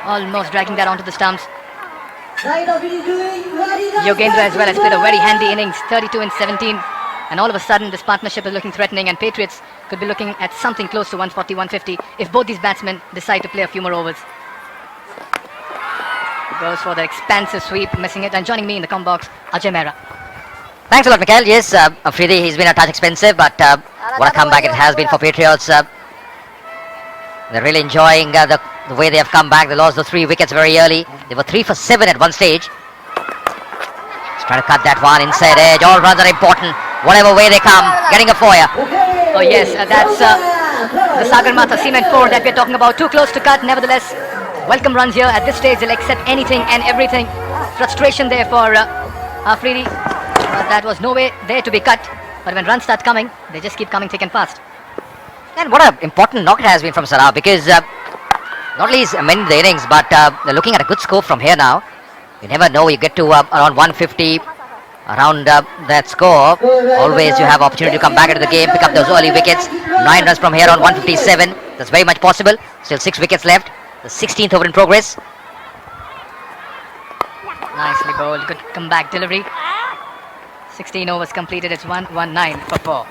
Almost dragging that onto the stumps. Yogendra as well has played a very handy innings, 32 and 17. And all of a sudden, this partnership is looking threatening, and Patriots could be looking at something close to 140, 150 if both these batsmen decide to play a few more overs. Goes for the expansive sweep, missing it, and joining me in the com box, Ajay Mehra. Thanks a lot, Mikhail. Yes, Afridi, he's been a touch expensive, but what a comeback it has been for Patriots. They're really enjoying the way they have come back. They lost the 3 wickets very early. They were 3 for 7 at one stage. Just trying to cut that one inside edge. All runs are important. Whatever way they come, getting a four. Oh yes, that's the Sagarmatha Cement 4 that we're talking about. Too close to cut, nevertheless. Welcome runs here. At this stage, they'll accept anything and everything. Frustration there for Afridi. That was no way there to be cut. But when runs start coming, they just keep coming thick and fast. And what an important knock it has been from Salah, because not only is amending the innings, but they're looking at a good scope from here now. You never know, you get to around 150, around that score. Always you have opportunity to come back into the game, pick up those early wickets. 9 runs from here on 157. That's very much possible. Still 6 wickets left. The 16th over in progress. Nicely bowled. Good comeback delivery. 16 overs completed. It's 119 for 4.